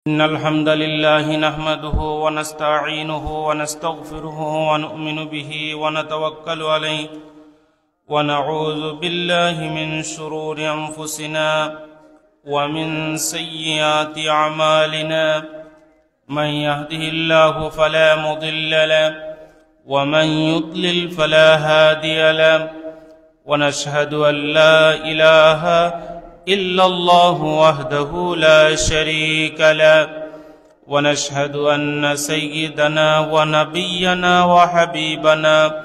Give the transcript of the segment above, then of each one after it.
إن الحمد لله نحمده ونستعينه ونستغفره ونؤمن به ونتوكل عليه ونعوذ بالله من شرور أنفسنا ومن سيئات أعمالنا من يهده الله فلا مضل له ومن يضلل فلا هادي له ونشهد أن لا إله إلا الله وحده لا شريك له ونشهد أن سيدنا ونبينا وحبيبنا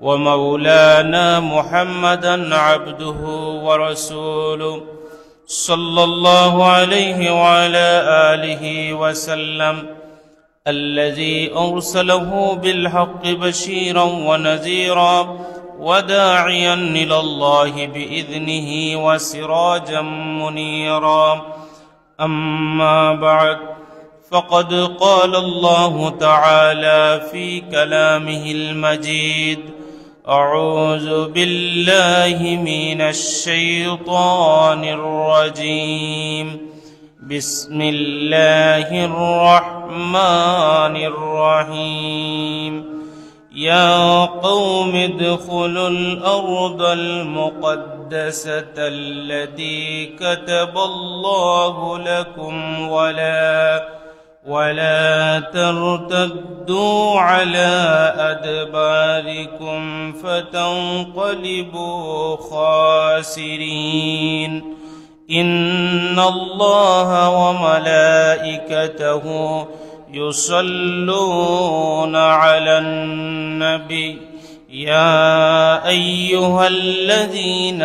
ومولانا محمدا عبده ورسوله صلى الله عليه وعلى آله وسلم الذي أرسله بالحق بشيرا ونذيرا وداعيا إلى الله بإذنه وسراجا منيرا أما بعد فقد قال الله تعالى في كلامه المجيد أعوذ بالله من الشيطان الرجيم بسم الله الرحمن الرحيم يا قوم ادخلوا الأرض المقدسة التي كتب الله لكم ولا ترتدوا على أدباركم فتنقلبوا خاسرين إن الله وملائكته يصلون على النبي يا أيها الذين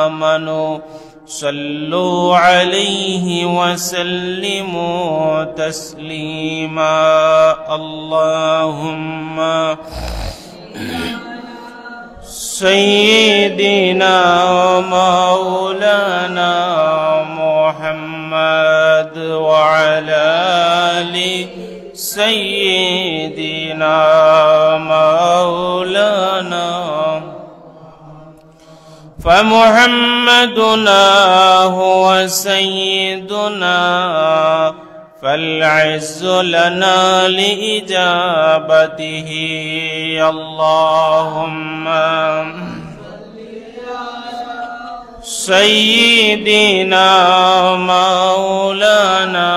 آمنوا صلوا عليه وسلموا تسليما اللهم سيدنا مولانا محمد وعلى آل سيدنا مولانا فمحمدنا هو سيدنا فالعز لنا لإجابته اللهم سيدنا مولانا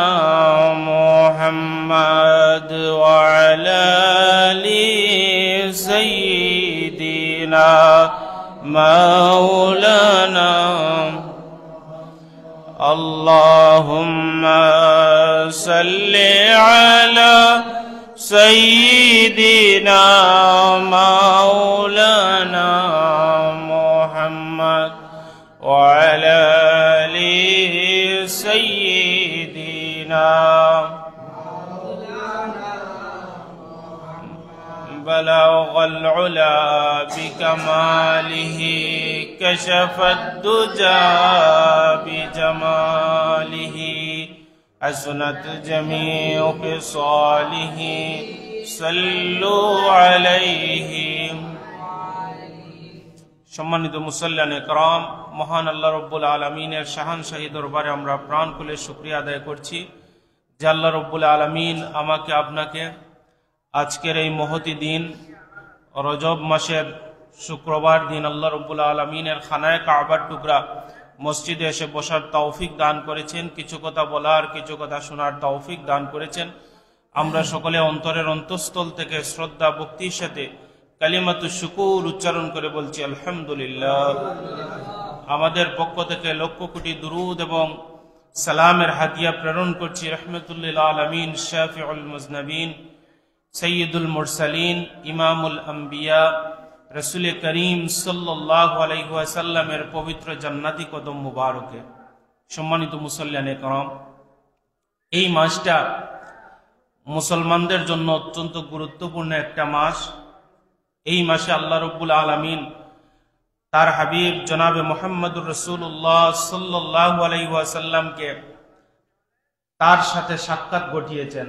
محمد وعلى آل سيدنا مولانا اللهم صل على سيدنا مولانا محمد وعلى آل سيدنا بلغ العلا بكماله كشف الدجى بجماله حسنت جميع خصاله صلوا عليه সম্মানিত মুসল্লিয়ানে کرام মহান আল্লাহ রব্বুল আলামিনের শাহানশাহী দরবারে আমরা প্রাণ খুলে শুকরিয়া আদায় করছি যে আল্লাহ রব্বুল আলামিন আমাকে আপনাকে আজকের এই মহতি দিন রজব মাসের শুক্রবার দিন আল্লাহ রব্বুল আলামিনের খানায়ে কাবার টুকরা মসজিদে এসে বসার তৌফিক দান করেছেন কিছু কথা বলার কিছু কথা শোনার তৌফিক দান করেছেন আমরা সকলে অন্তরের অন্তঃস্থল থেকে শ্রদ্ধা ভক্তির সাথে কালিমাতু শুকুর উচ্চারণ করে বলছি আলহামদুলিল্লাহ আমাদের পক্ষ থেকে লক্ষ কোটি দুরুদ এবং সালামের হাদিয়া প্রেরণ করছি রাহমাতুল লিল আলামিন শাফিউল মুজনাবিন সৈয়দুল মুরসালিন ইমামুল আম্বিয়া রাসূল করিম সাল্লাল্লাহু আলাইহি ওয়াসাল্লামের পবিত্র জান্নাতি কদম মুবারকে সম্মানিত মুসল্লিয়ানে کرام এই মাসটা মুসলমানদের জন্য অত্যন্ত গুরুত্বপূর্ণ একটা মাস এই মাসে আল্লাহ রাব্বুল আলামিন তার হাবিব জনাবে মুহাম্মদুর রাসূলুল্লাহ সাল্লাল্লাহু আলাইহি ওয়াসাল্লামকে তার সাথে সাক্ষাৎ ঘটিয়েছেন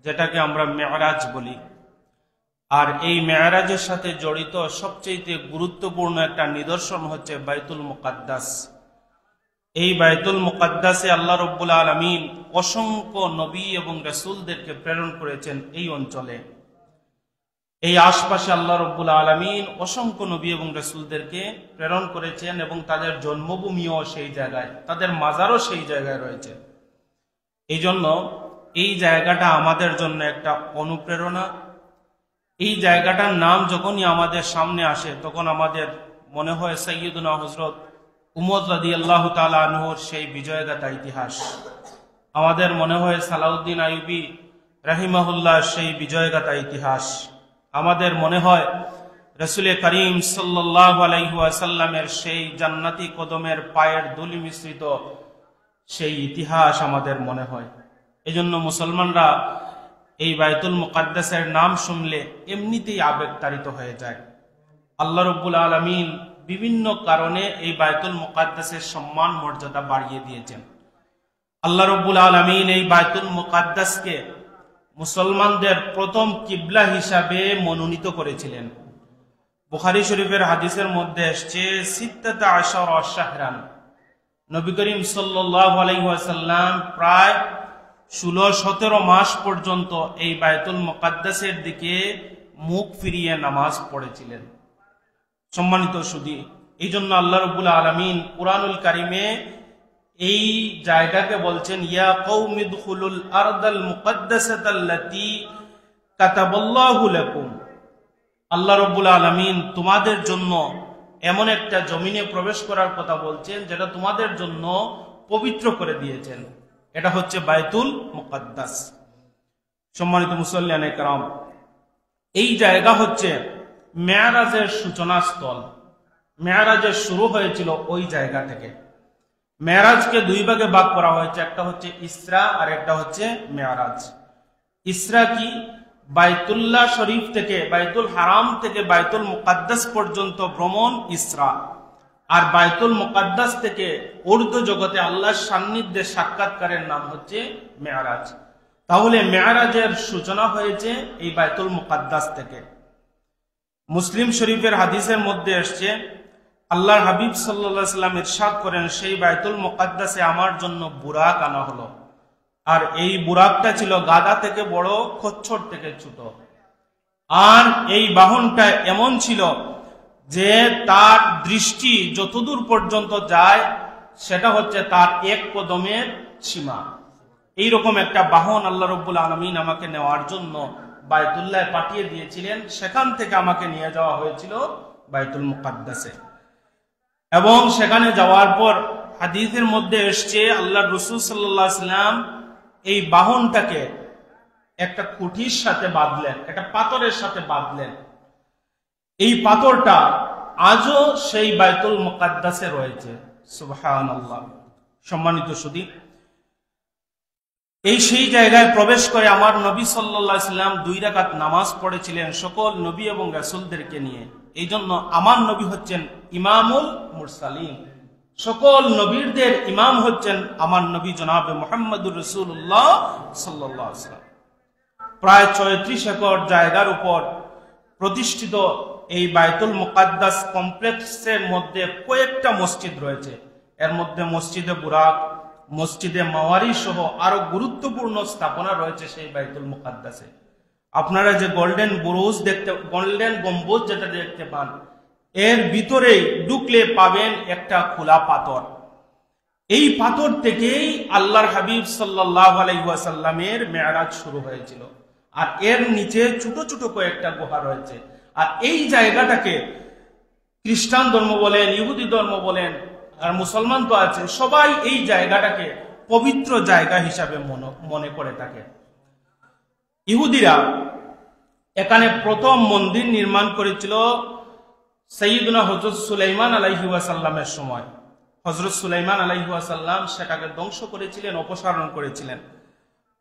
যেটাকে আমরা মেরাজ বলি আর এই মেরাজের সাথে জড়িত সবচেয়ে গুরুত্বপূর্ণ একটা নিদর্শন হচ্ছে বাইতুল মুকাদ্দাস এই বায়তুল মুকাদ্দাসে আল্লাহ রাব্বুল আলামিন অসংখ্য নবী এবং রাসূলদেরকে প্রেরণ করেছেন। এই অঞ্চলে, এই আশপাশে আল্লাহ রাব্বুল আলামিন অসংখ্য নবী এবং রাসূলদেরকে প্রেরণ করেছেন এবং তাদের জন্মভূমিও সেই জায়গায়, তাদের মাজারও সেই জায়গায় রয়েছে। এই জন্য এই জায়গাটা আমাদের জন্য একটা অনুপ্রেরণা। এই জায়গাটার নাম যখনই আমাদের সামনে আসে তখন আমাদের মনে হয় সাইয়্যিদুনা হযরত উমর রাদিয়াল্লাহু তাআলা আনহুর সেই বিজয়গাথা ইতিহাস, আমাদের মনে হয় সালাউদ্দিন আইয়ুবী রাহিমাহুল্লাহ সেই বিজয়গাথা ইতিহাস, আমাদের মনে হয় রাসূল করিম সাল্লাল্লাহু আলাইহি ওয়াসাল্লামের সেই জান্নাতি কদমের পায়ের ধুলি মিশ্রিত সেই ইতিহাস আমাদের মনে হয়। এজন্য মুসলমানরা এই বায়তুল মুকাদ্দাসের নাম শুনলে এমনিতেই আবেগতাড়িত হয়ে যায়। আল্লাহ রাব্বুল আলামিন বিভিন্ন কারণে এই বায়তুল মুকাদ্দাসের সম্মান মর্যাদা বাড়িয়ে দিয়েছেন। আল্লাহ রাব্বুল আলামিন এই বায়তুল মুকাদ্দাসকে মুসলমানদের প্রথম কিবলা হিসাবে মনোনীত করেছিলেন। বুখারী শরীফের হাদিসের মধ্যে এসেছে সিত্তাতা আশারা শাহরান, নবী করিম সাল্লাল্লাহু আলাইহি ওয়াসাল্লাম প্রায় 16-17 মাস পর্যন্ত এই বায়তুল মুকাদ্দাসের দিকে মুখ ফিরিয়ে নামাজ পড়েছিলেন। সম্মানিত সুধী, এই জন্য আল্লাহ রাব্বুল আলামিন কুরআনুল কারীমে এই জায়গাকে বলছেন ইয়া কওমি দুখুলুল আরদাল মুকাদ্দাসাতাল্লাতী কাতাবাল্লাহু লাকুম। আল্লাহ রাব্বুল আলামিন তোমাদের জন্য এমন একটা জমিনে প্রবেশ করার কথা বলছেন যেটা তোমাদের জন্য পবিত্র করে দিয়েছেন, এটা হচ্ছে বায়তুল মুকাদ্দাস। সম্মানিত মুসল্লিয়ানে কেরাম, এই জায়গা হচ্ছে মেরাজের সূচনা স্থল। মেরাজের শুরু হয়েছিল ওই জায়গা থেকে। মেরাজকে দুই ভাগে ভাগ করা হয়েছে, একটা হচ্ছে ইসরা আর একটা হচ্ছে মেরাজ। ইসরা কি? বাইতুল্লাহ শরীফ থেকে, বাইতুল হারাম থেকে বাইতুল মুকাদ্দাস পর্যন্ত ভ্রমণ ইসরা, আর বাইতুল মুকাদ্দাস থেকে উর্দু জগতে আল্লাহর সান্নিধ্যে সাক্ষাৎকারের নাম হচ্ছে মেরাজ। তাহলে মেরাজের সূচনা হয়েছে এই বাইতুল মুকাদ্দাস থেকে। মুসলিম শরীফের হাদিসের মধ্যে এসছে আল্লাহর হাবিব সাল্লাল্লাহু আলাইহি ওয়াসাল্লাম ইরশাদ করেন সেই বাইতুল মুকাদ্দাসে আমার জন্য বুরাক আনা হলো, আর এই বুরাকটা ছিল গাধা থেকে বড়, খচ্চর থেকে ছোট, আর এই বাহনটা এমন ছিল যে তার দৃষ্টি যতদূর পর্যন্ত যায় সেটা হচ্ছে তার এক কদমের সীমা। এইরকম একটা বাহন আল্লাহ রাব্বুল আলামিন আমাকে নেওয়ার জন্য বায়তুল্লাহ পাঠিয়ে দিয়েছিলেন। সেখান থেকে আমাকে নিয়ে যাওয়া হয়েছিল বাইতুল মুকাদ্দাসে, এবং সেখানে যাওয়ার পর হাদিসের মধ্যে এসছে আল্লাহর রাসূল সাল্লাল্লাহু আলাইহি ওয়াসাল্লাম এই বাহনটাকে একটা খুঁটির সাথে বাঁধলেন, একটা পাথরের সাথে বাঁধলেন। এই পাথরটা আজও সেই বাইতুল মুকাদ্দাসে রয়েছে। সুবহানাল্লাহ। সম্মানিত সুধী, এই সেই জায়গায় প্রবেশ করে আমার নবী সাল্লাল্লাহু আলাইহি ওয়াসাল্লাম 2 রাকাত নামাজ পড়েছিলেন সকল নবী এবং রাসূলদেরকে নিয়ে। এই জন্য আমার নবী হচ্ছেন ইমামুল মুরসালিন, সকল নবীদের ইমাম হচ্ছেন আমার নবী জনাবে মুহাম্মদুর রাসূলুল্লাহ সাল্লাল্লাহু আলাইহি ওয়াসাল্লাম। প্রায় 34 একর জায়গার উপর প্রতিষ্ঠিত এই বায়তুল মুকাদ্দাস কমপ্লেক্সের মধ্যে কয়েকটা মসজিদ রয়েছে। এর মধ্যে মসজিদে বুরাক, মসজিদে মাওয়ারি সহ আরো গুরুত্বপূর্ণ স্থাপনা রয়েছে সেই বাইতুল মুকাদ্দাসে। আপনারা যে গোল্ডেন বুরুজ দেখতে, গোল্ডেন গম্বুজ যেটা দেখতে পান, এর ভিতরে ঢুকলে পাবেন একটা খোলা পাথর। এই পাথর থেকেই আল্লাহর হাবিব সাল্লাল্লাহু আলাইহি ওয়াসাল্লামের মেরাজ শুরু হয়েছিল, আর এর নিচে ছোট ছোট কয়েকটা গুহা রয়েছে। আর এই জায়গাটাকে খ্রিস্টান ধর্ম বলেন, ইহুদি ধর্ম বলেন, আর মুসলমান তো আছে, সবাই এই জায়গাটাকে পবিত্র জায়গা হিসাবে মনে করে থাকে। ইহুদিরা এখানে প্রথম মন্দির নির্মাণ করেছিল সাইয়্যিদুনা হযরত সুলাইমান আলাইহি ওয়াসাল্লামের সময়। হযরত সুলাইমান আলাইহি ওয়াসাল্লাম সেটাকে ধ্বংস করেছিলেন, অপসারণ করেছিলেন।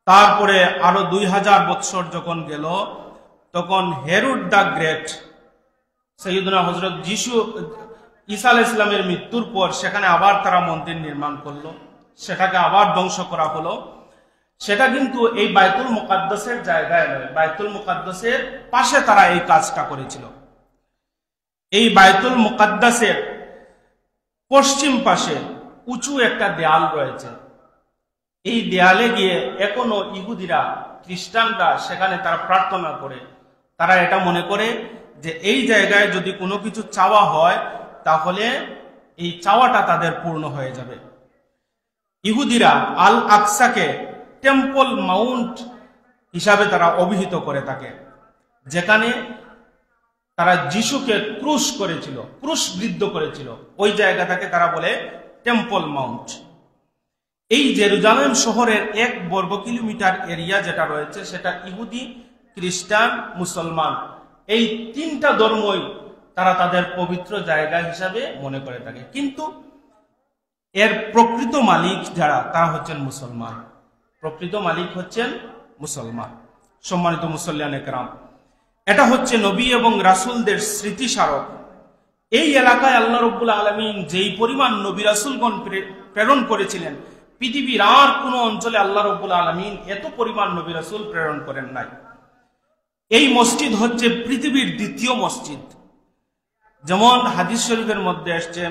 তারপরে আরো 2000 বছর যখন গেল, তখন হেরোড দ্য গ্রেট, সাইয়্যিদুনা হযরত ঈসা আলাইহিস সালামের মৃত্যুর পর সেখানে আবার তারা মন্দির নির্মাণ করলো, সেটাকে আবার ধ্বংস করা হলো। সেটা কিন্তু এই বায়তুল মুকাদ্দাসের জায়গায় নয়, বায়তুল মুকাদ্দাসের পাশে তারা এই কাজটা করেছিল। এই বায়তুল মুকাদ্দাসের পশ্চিম পাশে উঁচু একটা দেয়াল রয়েছে। এই দেয়ালে গিয়ে এখনো ইহুদিরা, খ্রিস্টানরা সেখানে তারা প্রার্থনা করে। তারা এটা মনে করে যে এই জায়গায় যদি কোনো কিছু চাওয়া হয় তাহলে এই চাওয়াটা তাদের পূর্ণ হয়ে যাবে। ইহুদিরা আল আকসাকে টেম্পল মাউন্ট হিসাবে তারা অভিহিত করে থাকে, যেখানে তারা যিশুকে ক্রুশবিদ্ধ করেছিল। ওই জায়গাটাকে তারা বলে টেম্পল মাউন্ট। এই জেরুজালেম শহরের 1 বর্গ কিলোমিটার এরিয়া যেটা রয়েছে সেটা ইহুদি, খ্রিস্টান, মুসলমান এই 3টা ধর্মই তারা তাদের পবিত্র জায়গা হিসাবে মনে করে থাকে। কিন্তু এর প্রকৃত মালিক যারা, তারা হচ্ছেন মুসলমান। প্রকৃত মালিক হচ্ছেন মুসলমান। সম্মানিত মুসল্লিয়ানে কেরাম, এটা হচ্ছে নবী এবং রাসূলদের স্মৃতিস্মারক। এই এলাকায় আল্লাহ রাব্বুল আলামিন যেই পরিমাণ নবী রাসূলগণ প্রেরণ করেছিলেন, পৃথিবীর আর কোন অঞ্চলে আল্লাহ রাব্বুল আলামিন এত পরিমাণ নবী রাসূল প্রেরণ করেন নাই। এই মসজিদ হচ্ছে পৃথিবীর দ্বিতীয় মসজিদ। যেমন হাদিস শরীফের মধ্যে আসছে,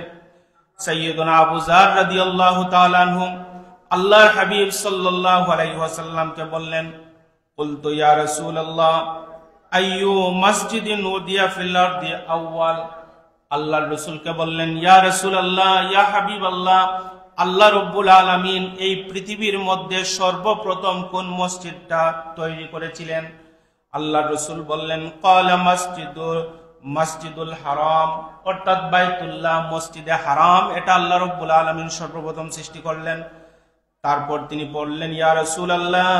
সাইয়্যিদুনা আবু যার রাদিয়াল্লাহু তাআলা আনহু আল্লাহর হাবিব সাল্লাল্লাহু আলাইহি ওয়াসাল্লামকে বললেন, কুলতু ইয়া রাসূলুল্লাহ আইয়ু মসজিদিন উদিয়া ফিল আরদি আউয়াল। আল্লাহর রাসূলকে বললেন, ইয়া রাসূলুল্লাহ, ইয়া হাবিবাল্লাহ, আল্লাহ রাব্বুল আলামিন এই পৃথিবীর মধ্যে সর্বপ্রথম কোন মসজিদটা তৈরি করেছিলেন? আল্লাহর রাসূল বললেন, ক্বালা মসজিদুল হারাম, অর্থাৎ বাইতুল্লাহ, মসজিদে হারাম, এটা আল্লাহ রাব্বুল আলামিন সর্বপ্রথম সৃষ্টি করলেন। তারপর তিনি বললেন, ইয়া রাসূলুল্লাহ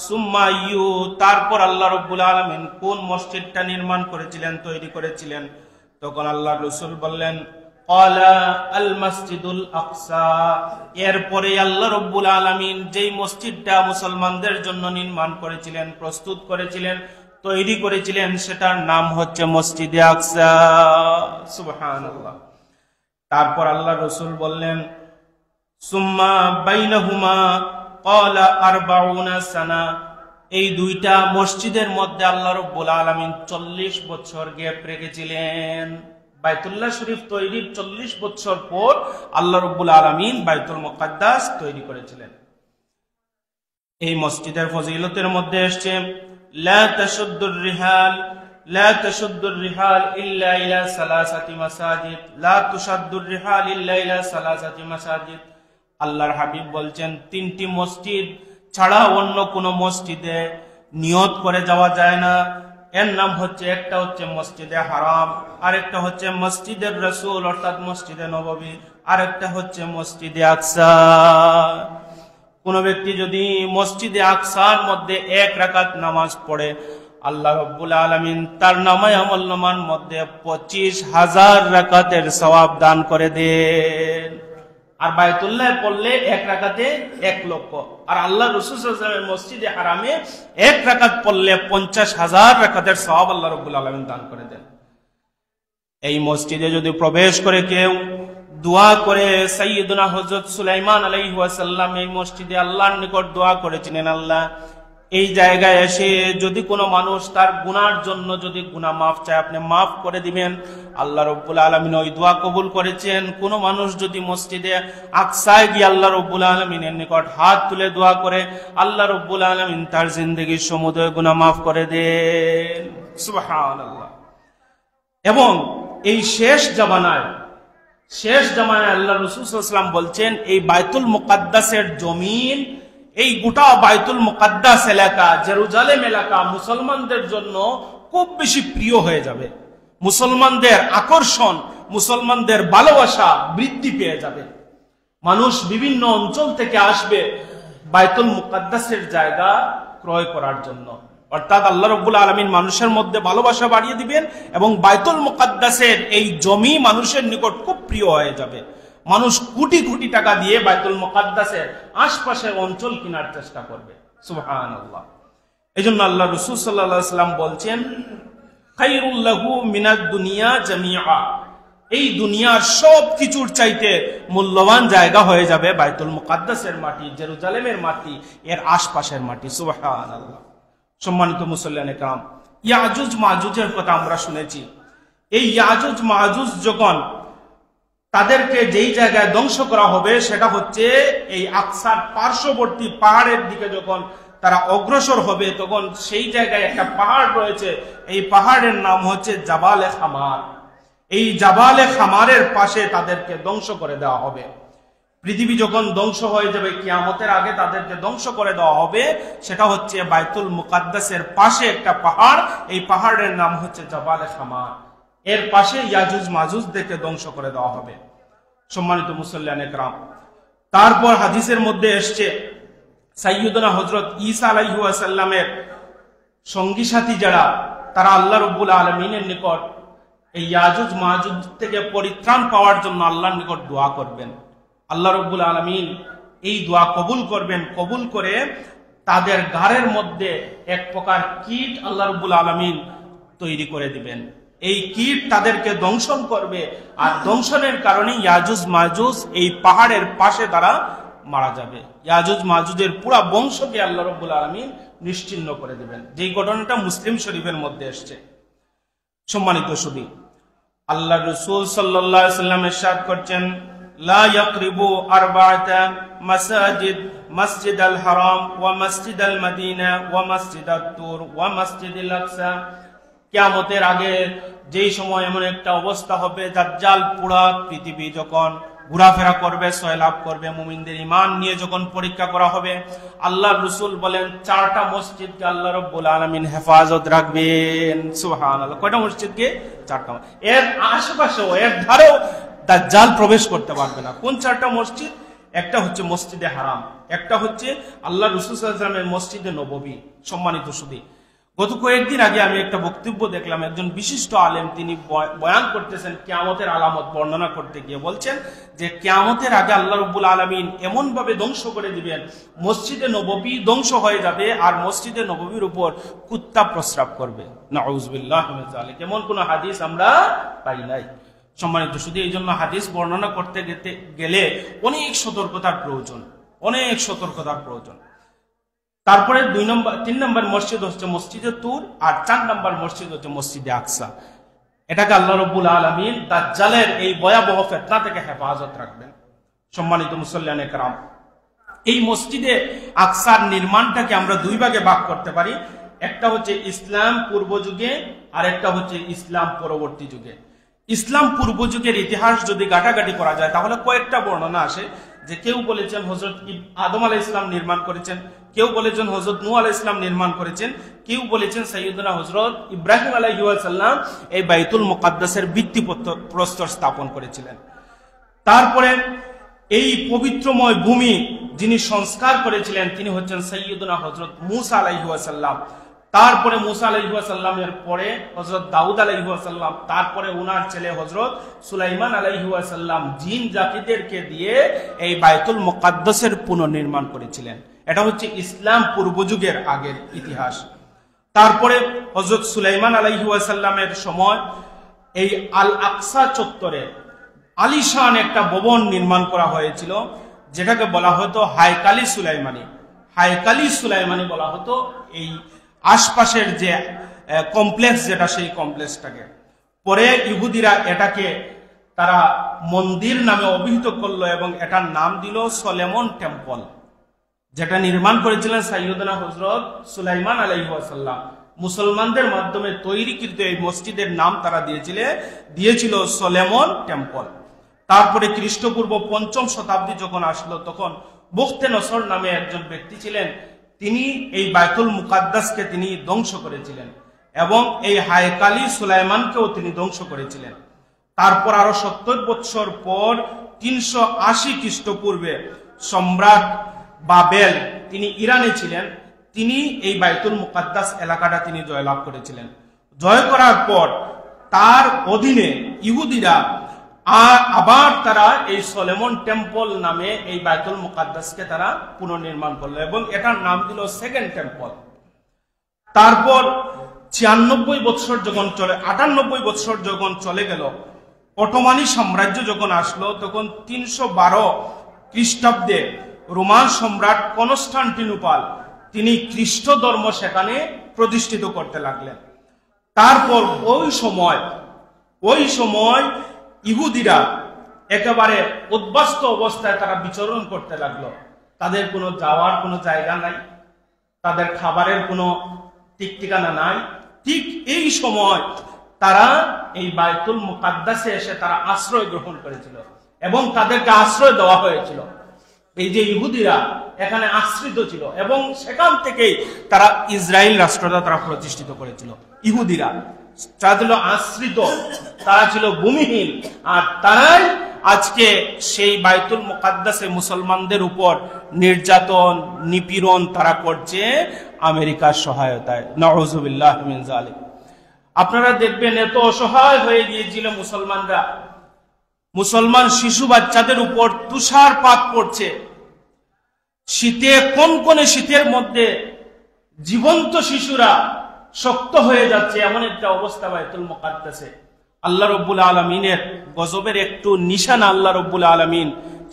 সুম্মা ইউ, তারপর আল্লাহ রাব্বুল আলামিন কোন মসজিদটা নির্মাণ করেছিলেন, তৈরি করেছিলেন? তখন আল্লাহর রাসূল বললেন, ক্বালা আল মসজিদুল আকসা, এরপরে আল্লাহ রাব্বুল আলামিন যেই মসজিদটা মুসলমানদের জন্য নির্মাণ করেছিলেন, প্রস্তুত করেছিলেন, তৈরি করেছিলেন, সেটার নাম হচ্ছে মসজিদে আকসা। সুবহানাল্লাহ। তারপর আল্লাহর রাসূল বললেন, সুম্মা বাইনাহুমা ক্বালা 40 সানা, এই দুইটা মসজিদের মধ্যে আল্লাহ রাব্বুল আলামিন 40 বছর গ্যাপ রেখেছিলেন। বাইতুল্লাহ শরীফ তৈরির 40 বছর পর আল্লাহ রাব্বুল আলামিন বাইতুল মুকাদ্দাস তৈরি করেছিলেন। এই মসজিদের ফজিলতের মধ্যে আসছে, লা তাশুদ্দুর রিহাল ইল্লা ইলা সালাসাতি মাসাজিদ, লা তুশাদ্দুর রিহাল ইল্লা ইলা সালাসাতি মাসাজিদ। আল্লাহর হাবিব বলছেন, 3টি মসজিদ ছাড়া অন্য কোন মসজিদে নিয়ত করে যাওয়া যায় না। এর নাম হচ্ছে, একটা হচ্ছে মসজিদে হারাম, আরেকটা হচ্ছে মসজিদের রাসূল অর্থাৎ মসজিদে নববী, আরেকটা হচ্ছে মসজিদে আকসা। কোন ব্যক্তি যদি মসজিদে আকসার মধ্যে 1 রাকাত নামাজ পড়ে, আল্লাহ রাব্বুল আলামিন তার নামায়ে আমলনামার মধ্যে 25,000 রাকাতের সওয়াব দান করে দেন। আর বায়তুল্লাহ পড়লে 1 রাকাতে 1 লক্ষ, আর আল্লাহ রাসূল সাল্লাল্লাহু আলাইহি ওয়াসাল্লামের মসজিদে হারামে 1 রাকাত পড়লে 50,000 রাকাতের সওয়াব আল্লাহ রাব্বুল আলামিন দান করে দেন। এই মসজিদে যদি প্রবেশ করে কেউ দোয়া করে, সাইয়্যিদুনা হযরত সুলাইমান আলাইহিস সালাম এই মসজিদে আল্লাহর নিকট দোয়া করেছিলেন, আল্লাহ এই জায়গায় এসে যদি কোনো মানুষ তার গুনার জন্য যদি গুনাহ মাফ চায়, আপনি মাফ করে দিবেন। আল্লাহ রাব্বুল আলামিন ওই দোয়া কবুল করেছেন। কোনো মানুষ যদি মসজিদে আকসায় গিয়ে আল্লাহ রাব্বুল আলামিনের নিকট হাত তুলে দোয়া করে, আল্লাহ রাব্বুল আলামিন তার জিন্দেগীর সমুদয় গুনাহ মাফ করে দেন। সুবহানাল্লাহ। এবং এই শেষ জামানায় আল্লাহ রাসূল সাল্লাল্লাহু আলাইহি ওয়াসাল্লাম বলছেন, এই বাইতুল মুকাদ্দাসের জমিন, এই গোটা বাইতুল মুকাদ্দাস এলাকা, জেরুজালেম এলাকা মুসলমানদের জন্য খুব বেশি প্রিয় হয়ে যাবে। মুসলমানদের আকর্ষণ, মুসলমানদের ভালোবাসা বৃদ্ধি পেয়ে যাবে। মানুষ বিভিন্ন অঞ্চল থেকে আসবে বাইতুল মুকাদ্দাসের জায়গা ক্রয় করার জন্য। অর্থাৎ আল্লাহ রাব্বুল আলামিন মানুষের মধ্যে ভালোবাসা বাড়িয়ে দিবেন এবং বাইতুল মুকাদ্দাসের এই জমি মানুষের নিকট খুব প্রিয় হয়ে যাবে। মানুষ কোটি কোটি টাকা দিয়ে বাইতুল মুকাদ্দাসের আশপাশের অঞ্চল কেনার চেষ্টা করবে। সুবহানাল্লাহ। এজন্য আল্লাহ রাসূল সাল্লাল্লাহু আলাইহি ওয়াসাল্লাম বলছেন, খায়রুল লাহু মিনাদ দুনিয়া জামিআ, এই দুনিয়ার সব কিছুর চাইতে মূল্যবান জায়গা হয়ে যাবে বাইতুল মুকাদ্দাসের মাটি, জেরুজালেমের মাটি, এর আশপাশের মাটি। সুবহানাল্লাহ। সম্মানিত মুসল্লিয়ানে কেরাম, ইয়াজুজ মাজুজের কথা আমরা শুনেছি। এই ইয়াজুজ মাজুজ যখন তাদেরকে যেই জায়গায় ধ্বংস করা হবে সেটা হচ্ছে এই আকসার পার্শ্ববর্তী পাহাড়ের দিকে যখন তারা অগ্রসর হবে তখন সেই জায়গায় একটা পাহাড় রয়েছে, এই পাহাড়ের নাম হচ্ছে জাবালে খামার। এই জাবালে খামারের পাশে তাদেরকে ধ্বংস করে দেওয়া হবে। পৃথিবী যখন ধ্বংস হয়ে যাবে, কিয়ামতের আগে তাদেরকে ধ্বংস করে দেওয়া হবে, সেটা হচ্ছে বাইতুল মুকাদ্দাসের পাশে একটা পাহাড়, এই পাহাড়ের নাম হচ্ছে জাবালে খামার। এর পাশে ইয়াজুজ মাজুজদেরকে ধ্বংস করে দেওয়া হবে। সম্মানিত মুসল্লিয়ানে কেরাম, তারপর হাদিসের মধ্যে এসছে সাইয়্যিদুনা হযরত ঈসা আলাইহিস সালামের সঙ্গী সাথী যারা, তারা আল্লাহ রাব্বুল আলামিনের নিকট এই ইয়াজুজ মাজুজ থেকে পরিত্রাণ পাওয়ার জন্য আল্লাহর নিকট দোয়া করবেন। আল্লাহ রাব্বুল আলামিন এই দোয়া কবুল করবেন, কবুল করে তাদের ঘাড়ের মধ্যে এক প্রকার কীট আল্লাহ রাব্বুল আলামিন তৈরি করে দিবেন। এই কীট তাদেরকে দংশন করবে, আর দংশনের কারণে ইয়াজুজ মাজুজ এই পাহাড়ের পাশে তারা মারা যাবে। ইয়াজুজ মাজুজের পুরা বংশকে আল্লাহ রাব্বুল আলামিন নিশ্চিহ্ন করে দিবেন, যেই ঘটনাটা মুসলিম শরীফের মধ্যে এসেছে। সম্মানিত সুধী, আল্লাহ রাসূল সাল্লাল্লাহু আলাইহি ওয়াসাল্লাম ইরশাদ করছেন, লা ইয়াকরিবু আরবাআতা মাসাজিদ, মসজিদুল হারাম ওয়া মসজিদুল মদিনা ওয়া মসজিদাত তুর ওয়া মসজিদুল আকসা। কিয়ামতের আগে যেই সময় এমন একটা অবস্থা হবে, দাজ্জাল পুরা পৃথিবী যখন ঘোরাফেরা করবে, সয়লাভ করবে, মুমিনদের ঈমান নিয়ে যখন পরীক্ষা করা হবে, আল্লাহর রাসূল বলেন 4টা মসজিদকে আল্লাহ রাব্বুল আলামিন হেফাজত রাখবেন। সুবহানাল্লাহ। কয়টা মসজিদকে? 4টা। এর আশেপাশেও, এর ধারেও দাজ্জাল প্রবেশ করতে পারবে না। কোন 4টা মসজিদ? একটা হচ্ছে মসজিদে হারাম, একটা হচ্ছে আল্লাহ রাসূল সাল্লাল্লাহু আলাইহি ওয়াসাল্লামের মসজিদে নববী। সম্মানিত সুধী, গত কয়েকদিন আগে আমি একটা বক্তব্য দেখলাম, একজন বিশিষ্ট আলেম তিনি বয়ান করতেছেন কিয়ামতের আলামত বর্ণনা করতে গিয়ে বলছেন যে কিয়ামতের আগে আল্লাহ রাব্বুল আলামিন এমন ভাবে ধ্বংস করে দিবেন, মসজিদে নববী ধ্বংস হয়ে যাবে আর মসজিদে নববীর উপর কুত্তা প্রস্রাব করবে। নাউযুবিল্লাহি মিন যালিক। এমন কোন হাদিস আমরা পাই নাই। সম্মানিত শুধু এই জন্য হাদিস বর্ণনা করতে গেলে অনেক সতর্কতার প্রয়োজন, অনেক সতর্কতার প্রয়োজন। তারপরে 3 নম্বর মসজিদ হচ্ছে মসজিদে তুর, আর 4 নম্বর মসজিদ হচ্ছে মসজিদে আকসা। এটাকে আল্লাহ রাব্বুল আলামিন দাজ্জালের এই ভয়াবহ ফিতনা থেকে হেফাজত রাখবেন। সম্মানিত মুসল্লিয়ানে কেরাম, এই মসজিদে আকসার নির্মাণটাকে আমরা 2 ভাগে ভাগ করতে পারি। একটা হচ্ছে ইসলাম পূর্ব যুগে, আর একটা হচ্ছে ইসলাম পরবর্তী যুগে। ইসলাম পূর্ব যুগের ইতিহাস যদি ঘাটাঘাটি করা যায় তাহলে কয়েকটা বর্ণনা আসে, যে কেউ বলেছেন হযরত আদম আলাইহিস সালাম নির্মাণ করেছেন, কেউ বলেছেন হযরত নূহ আলাইহিস সালাম নির্মাণ করেছেন, কেউ বলেছেন সাইয়্যিদুনা হযরত ইব্রাহিম আলাইহিস সালাম এই বাইতুল মুকাদ্দাসের ভিত্তিপ্রস্তর স্থাপন করেছিলেন। তারপরে এই পবিত্রময় ভূমি যিনি সংস্কার করেছিলেন তিনি হচ্ছেন সাইয়্যিদুনা হযরত মূসা আলাইহিস সালাম। তারপরে মূসা আলাইহিস সালামের পরে হযরত দাউদ আলাইহিস সালাম, তারপরে ওনার ছেলে হযরত সুলাইমান আলাইহিস সালাম জিন জাতিদেরকে দিয়ে এই বাইতুল মুকাদ্দাসের পুনর্নির্মাণ করেছিলেন। এটা হচ্ছে ইসলাম পূর্ব যুগের আগের ইতিহাস। তারপরে হযরত সুলাইমান আলাইহিস সালামের সময় এই আল আকসা চত্বরে আলিশান একটা ভবন নির্মাণ করা হয়েছিল, যেটাকে বলা হতো হায়কালি সুলাইমানি। হায়কালি সুলাইমানি বলা হতো এই আশপাশের যে কমপ্লেক্স, যেটা সেই কমপ্লেক্সটাকে। পরে ইহুদিরা এটাকে তারা মন্দির নামে অভিহিত করলো এবং এটার নাম দিল সলেমন টেম্পল, যেটা নির্মাণ করেছিলেন সাইয়্যিদুনা হযরত সুলাইমান আলাইহিস সালাম। মুসলমানদের মাধ্যমে তৈরিকৃত এই মসজিদের নাম তারা দিয়েছিল সলেমন টেম্পল। তারপরে খ্রিস্টপূর্ব 5ম শতাব্দী যখন আসলো তখন বুখতে নসর নামে একজন ব্যক্তি ছিলেন, তিনি এই বাইতুল মুকাদ্দাসকে তিনি ধ্বংস করেছিলেন এবং এই হায়কালি সুলাইমানকেও তিনি ধ্বংস করেছিলেন। তারপর আরো 70 বছর পর 380 খ্রিস্টপূর্বে সম্রাট বাবেল, তিনি ইরানে ছিলেন, তিনি এই বাইতুল মুকাদ্দাস এলাকাটা তিনি জয়লাভ করেছিলেন। জয় করার পর তার অধীনে ইহুদিরা আবার তারা এই সলেমন টেম্পল নামে এই বাইতুল মুকাদ্দাসকে তারা পুনর্নির্মাণ করলো এবং এটার নাম দিল সেকেন্ড টেম্পল। তারপর 96 বছর যখন 98 বছর যখন চলে গেল, অটোমানি সাম্রাজ্য যখন আসলো তখন 312 খ্রিস্টাব্দে রোমান সম্রাট কনস্টান্টিনোপল তিনি খ্রিস্ট ধর্ম সেখানে প্রতিষ্ঠিত করতে লাগলেন। তারপর ওই সময় ইহুদিরা একেবারে উদ্বাস্ত অবস্থায় তারা বিচরণ করতে লাগলো। তাদের কোনো যাওয়ার কোনো জায়গা নাই, তাদের খাবারের কোনো ঠিক ঠিকানা নাই। ঠিক এই সময় তারা এই বাইতুল মুকাদ্দাসে এসে তারা আশ্রয় গ্রহণ করেছিল এবং তাদেরকে আশ্রয় দেওয়া হয়েছিল। এই যে ইহুদিরা এখানে আশ্রিত ছিল এবং সেখান থেকেই তারা ইসরায়েল রাষ্ট্রটা তারা প্রতিষ্ঠিত করেছিল। ইহুদিরা তারা ছিল আশ্রিত, তারা ছিল ভূমিহীন, আর তারাই আজকে সেই বাইতুল মুকাদ্দাসে মুসলমানদের উপর নির্যাতন নিপীড়ন তারা করছে আমেরিকার সহায়তায়। নাউযুবিল্লাহি মিন যালিক। আপনারা দেখবেন এত অসহায় হয়ে গিয়েছিল মুসলমানরা, মুসলমান শিশু বাচ্চাদের উপর তুষারপাত পড়ছে, শীতে কনকনে শীতের মধ্যে জীবন্ত শিশুরা শক্ত হয়ে যাচ্ছে, এমন একটা অবস্থা বাইতুল মুকাদ্দাসে। আল্লাহ রাব্বুল আলামিনের গজবের একটু নিশানা আল্লাহ রাব্বুল আলামিন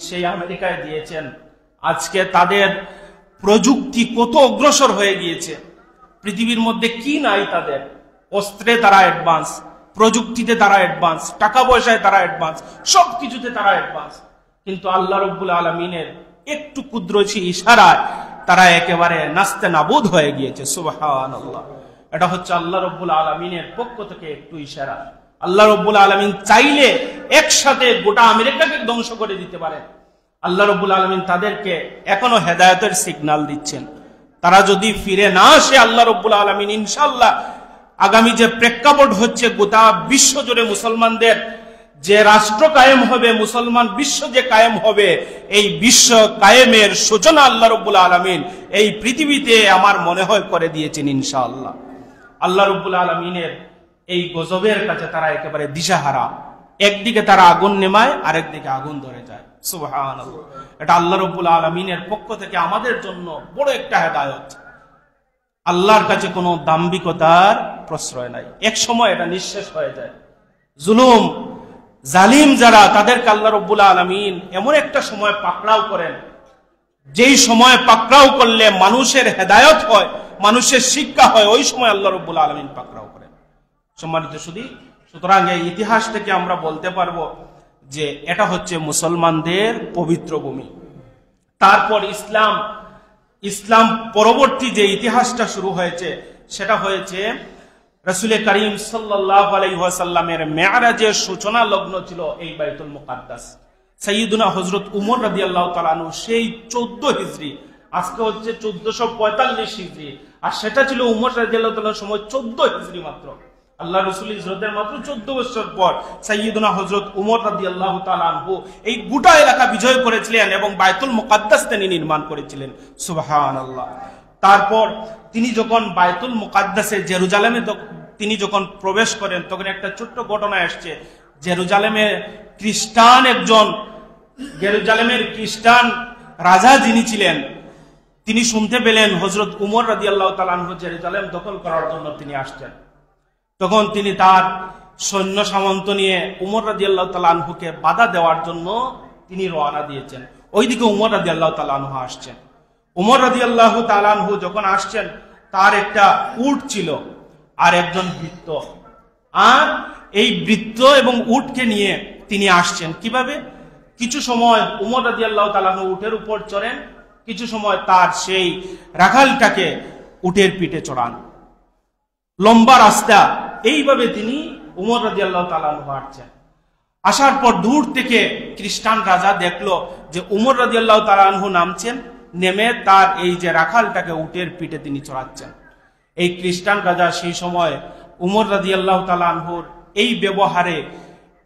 সেই আমেরিকায় দিয়েছেন। আজকে তাদের প্রযুক্তি কত অগ্রসর হয়ে গিয়েছে, পৃথিবীর মধ্যে কি নাই তাদের। অস্ত্রে তারা অ্যাডভান্স, প্রযুক্তিতে তারা অ্যাডভান্স, টাকা পয়সায় তারা অ্যাডভান্স, সবকিছুতে তারা অ্যাডভান্স। কিন্তু আল্লাহ রাব্বুল আলামিনের একটু কুদরতি ইশারায় তারা একেবারে নাস্তে নাবুদ হয়ে গিয়েছে। সুবহানাল্লাহ। এটা হচ্ছে আল্লাহ রাব্বুল আলামিনের পক্ষ থেকে একটু ইশারা। আল্লাহ রাব্বুল আলামিন চাইলে একসাথে গোটা আমেরিকাকে ধ্বংস করে দিতে পারেন। আল্লাহ রাব্বুল আলামিন তাদেরকে এখনো হেদায়েতের সিগন্যাল দিচ্ছেন। তারা যদি ফিরে না আসে, আল্লাহ রাব্বুল আলামিন ইনশাআল্লাহ আগামী যে প্রেক্ষাপট হচ্ছে গোটা বিশ্ব জুড়ে মুসলমানদের যে রাষ্ট্র কায়েম হবে, মুসলমান বিশ্ব যে কায়েম হবে, এই বিশ্ব কায়েমের সূচনা আল্লাহ রাব্বুল আলামিন এই পৃথিবীতে আমার মনে হয় করে দিয়েছেন ইনশাআল্লাহ। আল্লাহ রাব্বুল আলামিনের এই গজবের কাছে তারা একেবারে দিশাহারা। একদিকে তারা আগুন নেমায়, আরেকদিকে আগুন ধরে যায়। সুবহানাল্লাহ। এটা আল্লাহ রাব্বুল আলামিনের পক্ষ থেকে আমাদের জন্য বড় একটা হেদায়েত। আল্লাহর কাছে কোনো দাম্ভিকতার প্রশ্রয় নাই, এক সময় এটা নিঃশেষ হয়ে যায়। জুলুম জালিম যারা, তাদেরকে আল্লাহ রাব্বুল আলামিন এমন একটা সময় পাকড়াও করেন, যেই সময় পাকড়াও করলে মানুষের হেদায়েত হয়, মানুষের শিক্ষা হয়, ওই সময় আল্লাহ রাব্বুল আলামিন পাকড়াও করেন। সম্মানিত শুধু সুতরাং এই ইতিহাস থেকে আমরা বলতে পারবো যে এটা হচ্ছে মুসলমানদের পবিত্র ভূমি। তারপর ইসলাম পরবর্তী যে ইতিহাসটা শুরু হয়েছে সেটা হয়েছে রাসূল করিম সাল্লাল্লাহু আলাইহি ওয়াসাল্লামের মেরাজের সূচনা লগ্ন ছিল এই বাইতুল মুকাদ্দাস। সাইয়্যিদুনা হযরত উমর রাদিয়াল্লাহু তাআলা আনহু সেই 14 হিজরি, আজকে হচ্ছে 1445 হিজরি, আর সেটা ছিল উমর রাদিয়াল্লাহু তাআলার সময় 14 হিজরি মাত্র। আল্লাহ রাসূল হিজরতের মাত্র 14 বছর পর সাইয়্যিদুনা হযরত উমর রাদিয়াল্লাহু তাআলা আনহু এই গোটা এলাকা বিজয় করেছিলেন এবং বাইতুল মুকাদ্দাস তিনি নির্মাণ করেছিলেন। সুবহানাল্লাহ। তারপর তিনি যখন বাইতুল মুকাদ্দাসে জেরুজালেমে তিনি যখন প্রবেশ করেন, তখন একটা ছোট্ট ঘটনা আসছে। জেরুজালেমের খ্রিস্টান রাজা যিনি ছিলেন, তিনি শুনতে পেলেন হযরত উমর রাদিয়াল্লাহু তাআলা আনহু জেরুজালেম দখল করার জন্য তিনি আসছেন। তখন তিনি তার সৈন্য সামন্ত নিয়ে উমর রাদিয়াল্লাহু তাআলা আনহুকে বাধা দেওয়ার জন্য তিনি রওনা দিয়েছেন। ওইদিকে উমর রাদিয়াল্লাহু তাআলা আনহু আসছেন। উমর রাদিয়াল্লাহু তাআলা আনহু যখন আসছেন, তার একটা উট ছিল আর একজন বৃত্ত, আর এই বৃত্ত এবং উটকে নিয়ে তিনি আসছেন। কিভাবে? কিছু সময় উমর রাদিয়াল্লাহু তাআলা আনহু উটের উপর চড়েন, কিছু সময় তার সেই রাখালটাকে উটের পিঠে চড়ান। লম্বা রাস্তা, এইভাবে তিনি উমর রাদিয়াল্লাহু তাআলা আনহু আসছেন। আসার পর দূর থেকে খ্রিস্টান রাজা দেখলো যে উমর রাদিয়াল্লাহু তাআলা আনহু নামছেন, নেমে তার এই যে রাখালটাকে উটের পিঠে তিনি চড়াচ্ছেন। এই খ্রিস্টান রাজা সেই সময় উমর রাদিয়াল্লাহু তাআলা আনহুর এই ব্যবহারে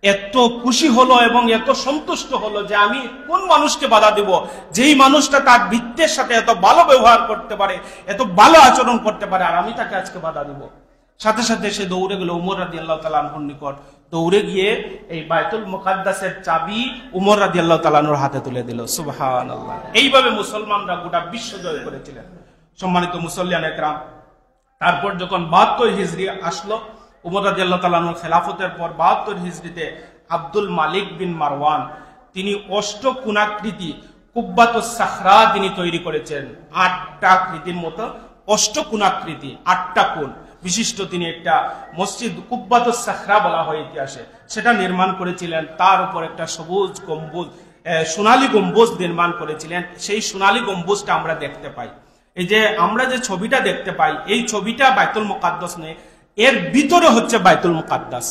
এত খুশি হলো এবং এত সন্তুষ্ট হলো যে আমি কোন মানুষকে বাধা দেব, যেই মানুষটা তার বৃত্তের সাথে এত ভালো ব্যবহার করতে পারে, এত ভালো আচরণ করতে পারে, আর আমি তাকে আজকে বাধা দেব। সাথে সাথে সে দৌড়ে গেল উমর রাদিয়াল্লাহু তাআলা আনহুর নিকট। দৌড়ে গিয়ে এই বাইতুল মুকাদ্দাসের চাবি উমর রাদিয়াল্লাহু তাআলা আনহুর হাতে তুলে দিল। সুবহানাল্লাহ। এইভাবে মুসলমানরা গোটা বিশ্ব জয় করেছিলেন। সম্মানিত মুসল্লিয়ান একরাম, তারপর যখন 72 হিজরি আসলো, উমর রাদিয়াল্লাহু তাআলা আনহুর খেলাফতের পর 72 হিজরিতে আব্দুল মালিক বিন মারওয়ান তিনি অষ্টকোণাকৃতি কুব্বাতুস সাখরা তিনি তৈরি করেছেন। 8টা আকৃতির মতো অষ্টকোণাকৃতি, 8টা কোণ বিশিষ্ট তিনি একটা মসজিদ, কুব্বাতুস সাখরা বলা হয় ইতিহাসে, সেটা নির্মাণ করেছিলেন। তার উপর একটা সবুজ গম্বুজ, সোনালী গম্বুজ নির্মাণ করেছিলেন। সেই সোনালী গম্বুজটা আমরা দেখতে পাই। এই যে আমরা যে ছবিটা দেখতে পাই, এই ছবিটা বাইতুল মুকাদ্দাস নয়, এর ভিতরে হচ্ছে বাইতুল মুকাদ্দাস।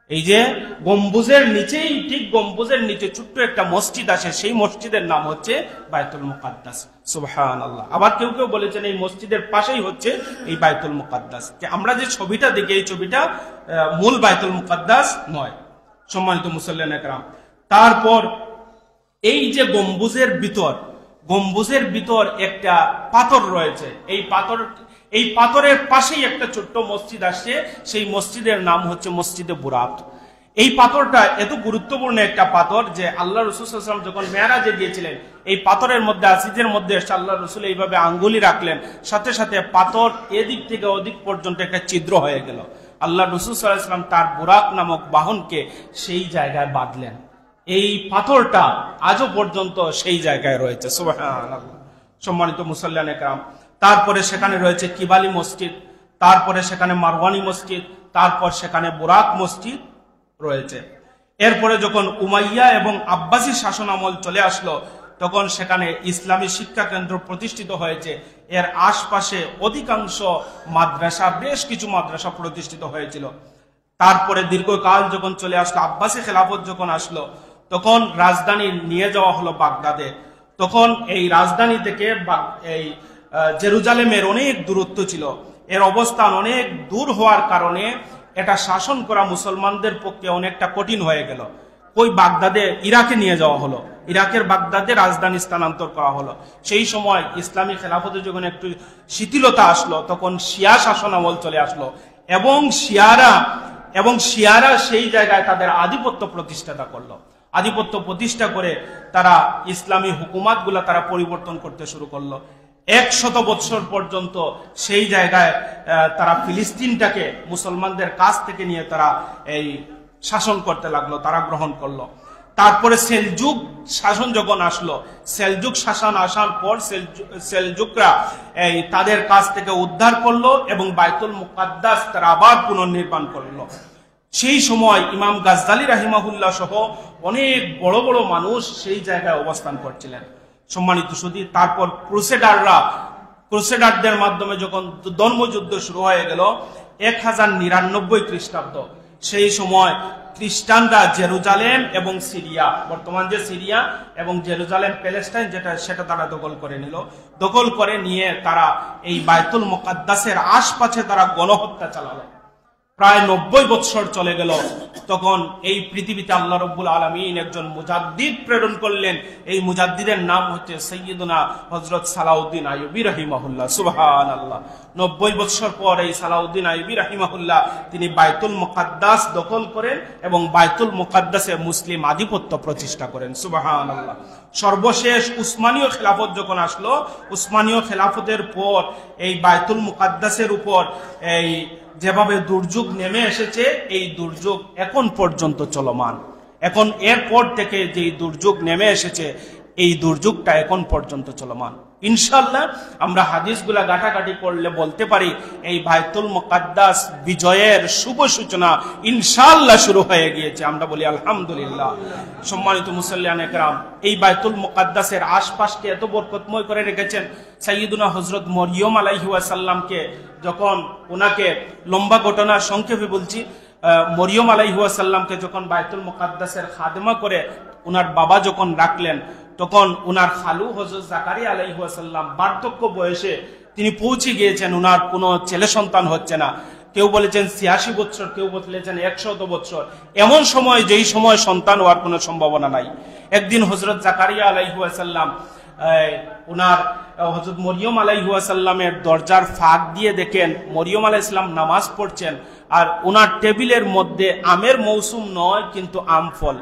এই যে গম্বুজের নিচেই, ঠিক গম্বুজের নিচে ছোট্ট একটা মসজিদ আছে, সেই মসজিদের নাম হচ্ছে বাইতুল মুকাদ্দাস। সুবহানাল্লাহ। আবার কেউ কেউ বলেছেন এই মসজিদের পাশেই হচ্ছে এই বাইতুল মুকাদ্দাস। যে আমরা যে ছবিটা দেখি, এই ছবিটা মূল বাইতুল মুকাদ্দাস নয়, সম্মানিত মুসল্লিয়ানে কেরাম। তারপর এই যে গম্বুজের ভিতর একটা পাথর রয়েছে। এই পাথরের পাশেই একটা ছোট্ট মসজিদ আসছে, সেই মসজিদের নাম হচ্ছে মসজিদে বুরাক। এই পাথরটা এত গুরুত্বপূর্ণ একটা পাথর যে আল্লাহ রাসূল সাল্লাল্লাহু আলাইহি ওয়াসাল্লাম যখন মেরাজে গিয়েছিলেন, এই পাথরের মধ্যে, আসিজের মধ্যে আল্লাহ রাসূল এইভাবে আঙ্গুলি রাখলেন, সাথে সাথে পাথর এদিক থেকে ওদিক পর্যন্ত একটা ছিদ্র হয়ে গেল। আল্লাহ রাসূল সাল্লাল্লাহু আলাইহি ওয়াসাল্লাম তার বুরাক নামক বাহনকে সেই জায়গায় বাঁধলেন। এই পাথরটা আজও পর্যন্ত সেই জায়গায় রয়েছে। সুবহানাল্লাহ। সম্মানিত মুসল্লিয়ানে কেরাম, তারপরে সেখানে রয়েছে কিবালি মসজিদ, তারপরে সেখানে মারওয়ানি মসজিদ, তারপর সেখানে বুরাক মসজিদ রয়েছে। এরপরে যখন উমাইয়া এবং আব্বাসী শাসন আমল চলে আসলো, তখন সেখানে ইসলামী শিক্ষা কেন্দ্র প্রতিষ্ঠিত হয়েছে। এর আশপাশে অধিকাংশ মাদ্রাসা, বেশ কিছু মাদ্রাসা প্রতিষ্ঠিত হয়েছিল। তারপরে দীর্ঘকাল যখন চলে আসলো, আব্বাসী খেলাফত যখন আসলো, তখন রাজধানী নিয়ে যাওয়া হলো বাগদাদে। তখন এই রাজধানী থেকে এই জেরুজালেমের অনেক দূরত্ব ছিল। এর অবস্থান অনেক দূর হওয়ার কারণে এটা শাসন করা মুসলমানদের পক্ষে অনেকটা কঠিন হয়ে গেল। ওই বাগদাদে ইরাকে নিয়ে যাওয়া হলো, ইরাকের বাগদাদে রাজধানী স্থানান্তর করা হলো। সেই সময় ইসলামী খেলাফতে যখন একটু শিথিলতা আসলো, তখন শিয়া শাসন আমল চলে আসলো এবং শিয়ারা সেই জায়গায় তাদের আধিপত্য প্রতিষ্ঠা করলো। আধিপত্য প্রতিষ্ঠা করে তারা ইসলামী হুকুমাত গুলা তারা পরিবর্তন করতে শুরু করলো। 100 বছর পর্যন্ত সেই জায়গায় তারা ফিলিস্তিনটাকে মুসলমানদের কাছ থেকে নিয়ে তারা এই শাসন করতে লাগলো, তারা গ্রহণ করলো। তারপরে সেলজুক শাসন যখন আসলো, সেলজুক শাসন আসার পর সেলজুকরা এই তাদের কাছ থেকে উদ্ধার করলো এবং বাইতুল মুকাদ্দাস তারা আবার পুনর্নির্মাণ করলো। সেই সময় ইমাম গাজ্জালি রাহিমাহুল্লাহ সহ অনেক বড় বড় মানুষ সেই জায়গায় অবস্থান করছিলেন। সম্মানিত সুধী, তারপর ক্রুসেডারদের মাধ্যমে যখন ধর্মযুদ্ধ শুরু হয়ে গেল 1099 খ্রিস্টাব্দ, সেই সময় খ্রিস্টানরা জেরুজালেম এবং সিরিয়া, বর্তমান যে সিরিয়া এবং জেরুজালেম প্যালেস্টাইন সেটা তারা দখল করে নিয়ে তারা এই বাইতুল মুকাদ্দাসের আশপাশে তারা গণহত্যা চালালো। প্রায় 90 বছর চলে গেল। তখন এই পৃথিবীতে আল্লাহ রাব্বুল আলামিন একজন মুজাদ্দিদ প্রেরণ করলেন। এই মুজাদ্দিদের নাম হচ্ছে সাইয়্যিদুনা হযরত সালাউদ্দিন আইয়ুবী রাহিমাহুল্লাহ। সুবহানাল্লাহ। 90 বছর পর এই সালাউদ্দিন আইয়ুবী রাহিমাহুল্লাহ তিনি বাইতুল মুকাদ্দাস দখল করেন এবং বাইতুল মুকাদ্দাসে মুসলিম আধিপত্য প্রতিষ্ঠা করেন। সুবহানাল্লাহ। সর্বশেষ উসমানীয় খেলাফত যখন আসলো, উসমানীয় খেলাফতের পর এই বাইতুল মুকাদ্দাসের উপর এই যেভাবে দুর্যোগ নেমে এসেছে, এই দুর্যোগ এখন পর্যন্ত চলমান। এখন এরপর থেকে যে দুর্যোগ নেমে এসেছে, এই দুর্যোগটা এখন পর্যন্ত চলমান। ইনশাআল্লাহ আমরা হাদিসগুলা ঘাটাঘাটি করলে বলতে পারি এই বাইতুল মুকাদ্দাস বিজয়ের শুভ সূচনা ইনশাআল্লাহ শুরু হয়ে গিয়েছে। আমরা বলি আলহামদুলিল্লাহ। সম্মানিত মুসল্লিয়ানে কেরাম, এই বাইতুল মুকাদ্দাসের আশপাশকে এত বরকতময় করে রেখেছেন। সাইয়্যিদুনা হযরত মরিয়ম আলাইহিস সালামকে যখন ওনাকে, লম্বা ঘটনা সংক্ষেপে বলছি, মরিয়ম আলাইহিস সালামকে যখন বাইতুল মুকাদ্দাসের খাদেমা করে ওনার বাবা যখন রাখলেন, তখন উনার খালু হযরত জাকারিয়া আলাইহিস সালাম বার্ধক্য বয়সে তিনি পৌঁছে গিয়েছেন, উনার কোনো ছেলে সন্তান হচ্ছে না। কেউ বলেছেন 86 বছর, কেউ বলেছেন 100 বছর, এমন সময় যেই সময় সন্তান হওয়ার কোনো সম্ভাবনা নাই। একদিন হযরত জাকারিয়া আলাইহিস সালাম উনার হযরত মরিয়ম আলাইহিস সালামের দরজার ফাঁক দিয়ে দেখেন মরিয়ম আলাইহিস সালাম নামাজ পড়ছেন, আর উনার টেবিলের মধ্যে আমের মৌসুম নয় কিন্তু আম ফল,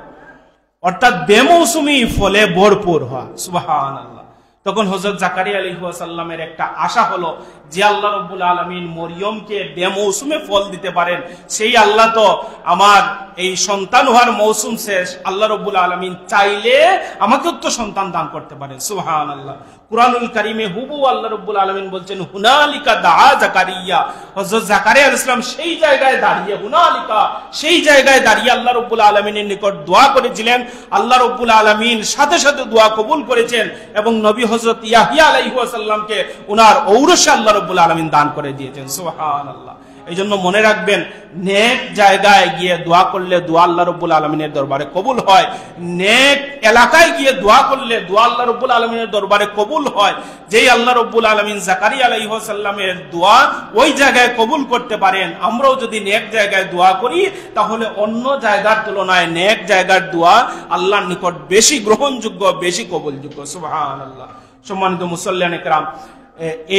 অর্থাৎ বেমৌসুমি ফলে ভরপুর হওয়া। সুবহানাল্লাহ। তখন হযরত জাকারিয়া আলাইহিস সালামের একটা আশা হলো যে আল্লাহ রাব্বুল আলামিন মরিয়মকে বেমৌসুমে ফল দিতে পারেন, সেই আল্লাহ তো আমার এই সন্তান হওয়ার মৌসুম শেষ, আল্লাহ রাব্বুল আলামিন চাইলে আমাকেও তো সন্তান দান করতে পারেন। সুবহানাল্লাহ। কুরআনুল কারীমে হুবহু আল্লাহ রাব্বুল আলামিন বলছেন হুনালিকা দাআ জাকারিয়া। হযরত জাকারিয়া আলাইহিস সালাম সেই জায়গায় দাঁড়িয়ে, হুনালিকা সেই জায়গায় দাঁড়িয়ে আল্লাহ রাব্বুল আলামিনের নিকট দোয়া করেছিলেন। আল্লাহ রাব্বুল আলামিন সাথে সাথে দোয়া কবুল করেছেন এবং নবী হযরত ইয়াহইয়া আলাইহিস সালামকে উনার ঔরসে আল্লাহ রাব্বুল আলামিন দান করে দিয়েছেন। সুবহানাল্লাহ। এই জন্য মনে রাখবেন, নেক জায়গায় গিয়ে দোয়া করলে দোয়া আল্লাহ রাব্বুল আলামিনের দরবারে কবুল হয়। নেক এলাকায় গিয়ে দোয়া করলে দোয়া আল্লাহ রাব্বুল আলামিনের দরবারে কবুল হয়। যেই আল্লাহ রাব্বুল আলামিন জাকারিয়া আলাইহিস সালামের দোয়া ওই জায়গায় কবুল করতে পারেন, আমরাও যদি নেক জায়গায় দোয়া করি তাহলে অন্য জায়গার তুলনায় নেক জায়গার দোয়া আল্লাহর নিকট বেশি গ্রহণযোগ্য, বেশি কবুলযোগ্য। সুবহানাল্লাহ। সম্মানিত মুসল্লিয়ানে কেরাম,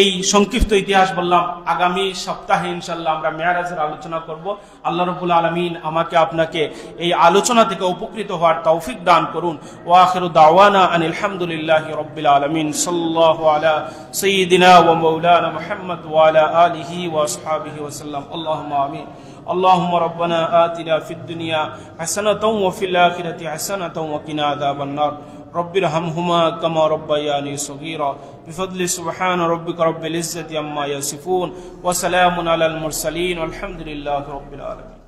এই সংক্ষিপ্ত ইতিহাস বললাম। আগামী সপ্তাহে ইনশাআল্লাহ আমরা মেরাজের আলোচনা করব। আল্লাহ রাব্বুল আলামিন আমাকে আপনাকে এই আলোচনা থেকে উপকৃত হওয়ার তৌফিক দান করুন। ওয়া আখিরু দাওয়ানা আনিল হামদুলিল্লাহি রাব্বিল আলামিন। সাল্লাল্লাহু আলা সাইয়্যিদিনা ওয়া মাওলানা মুহাম্মদ ওয়া আলা আলিহি ওয়া আসহাবিহি ওয়া সাল্লাম। আল্লাহুম্মা আমিন। اللهم ربنا آتنا في الدنيا حسنة وفي الآخرة حسنة وقنا عذاب النار. رب ارحمهما كما ربياني صغيرا. بفضل سبحان ربك رب العزة عما يصفون وسلام على المرسلين والحمد لله رب العالمين.